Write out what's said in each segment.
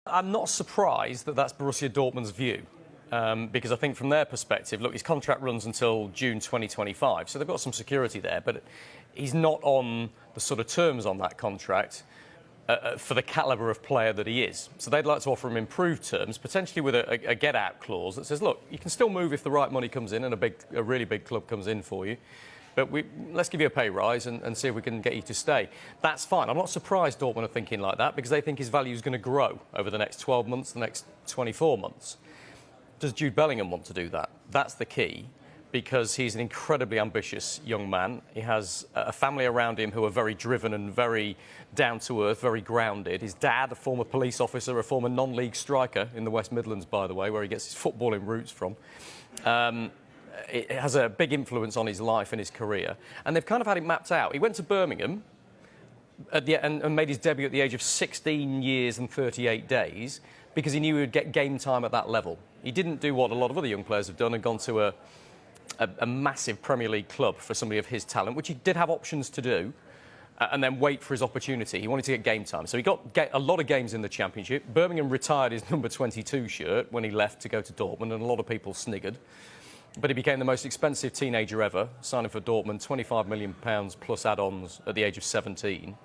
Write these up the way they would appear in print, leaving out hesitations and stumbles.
I'm not surprised that that's Borussia Dortmund's view. Because I think from their perspective, look, his contract runs until June 2025, so they've got some security there, but he's not on the sort of terms on that contract for the calibre of player that he is. So they'd like to offer him improved terms, potentially with a get-out clause that says, look, you can still move if the right money comes in and a really big club comes in for you, but let's give you a pay rise and see if we can get you to stay. That's fine. I'm not surprised Dortmund are thinking like that because they think his value is going to grow over the next 12 months, the next 24 months. Does Jude Bellingham want to do that? That's the key, because he's an incredibly ambitious young man. He has a family around him who are very driven and very down-to-earth, very grounded. His dad, a former police officer, a former non-league striker in the West Midlands, by the way, where he gets his footballing roots from. It has a big influence on his life and his career. And they've kind of had it mapped out. He went to Birmingham and made his debut at the age of 16 years and 38 days because he knew he would get game time at that level. He didn't do what a lot of other young players have done and gone to a massive Premier League club for somebody of his talent, which he did have options to do, and then wait for his opportunity. He wanted to get game time. So he got a lot of games in the Championship. Birmingham retired his number 22 shirt when he left to go to Dortmund, and a lot of people sniggered. But he became the most expensive teenager ever, signing for Dortmund, £25 million plus add-ons at the age of 17.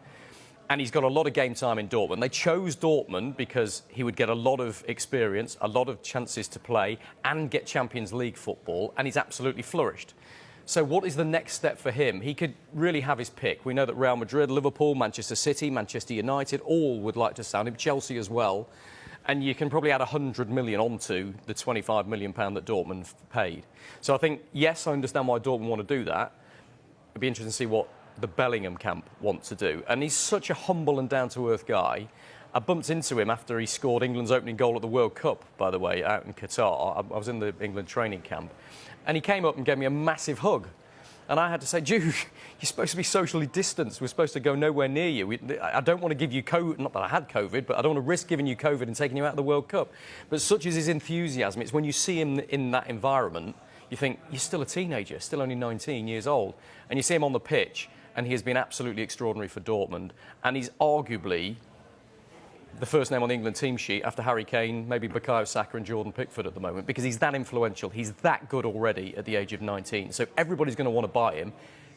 And he's got a lot of game time in Dortmund. They chose Dortmund because he would get a lot of experience, a lot of chances to play and get Champions League football, and he's absolutely flourished. So what is the next step for him? He could really have his pick. We know that Real Madrid, Liverpool, Manchester City, Manchester United all would like to sign him, Chelsea as well. And you can probably add 100 million onto the £25 million that Dortmund paid. So I think, yes, I understand why Dortmund want to do that. It'd be interesting to see what the Bellingham camp want to do. And he's such a humble and down-to-earth guy. I bumped into him after he scored England's opening goal at the World Cup, by the way, out in Qatar. I was in the England training camp. And he came up and gave me a massive hug. And I had to say, Jude, you're supposed to be socially distanced. We're supposed to go nowhere near you. I don't want to give you COVID. Not that I had COVID, but I don't want to risk giving you COVID and taking you out of the World Cup. But such is his enthusiasm. It's when you see him in that environment, you think, you're still a teenager, still only 19 years old. And you see him on the pitch, and he has been absolutely extraordinary for Dortmund. And he's arguably the first name on the England team sheet after Harry Kane, maybe Bukayo Saka and Jordan Pickford at the moment, because he's that influential. He's that good already at the age of 19. So everybody's going to want to buy him.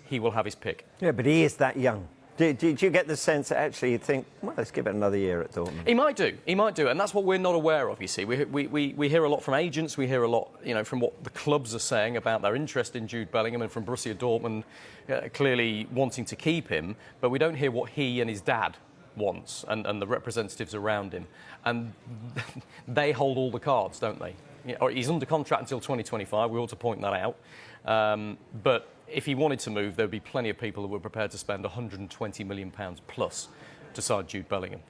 He will have his pick. Yeah, but he is that young. Did you get the sense that actually you think, well, let's give it another year at Dortmund? He might do. He might do. And that's what we're not aware of, you see. We hear a lot from agents. We hear a lot, from what the clubs are saying about their interest in Jude Bellingham and from Borussia Dortmund clearly wanting to keep him. But we don't hear what he and his dad wants and the representatives around him. And they hold all the cards, don't they? He's under contract until 2025. We ought to point that out. But if he wanted to move, there would be plenty of people who were prepared to spend £120 million plus to sign Jude Bellingham.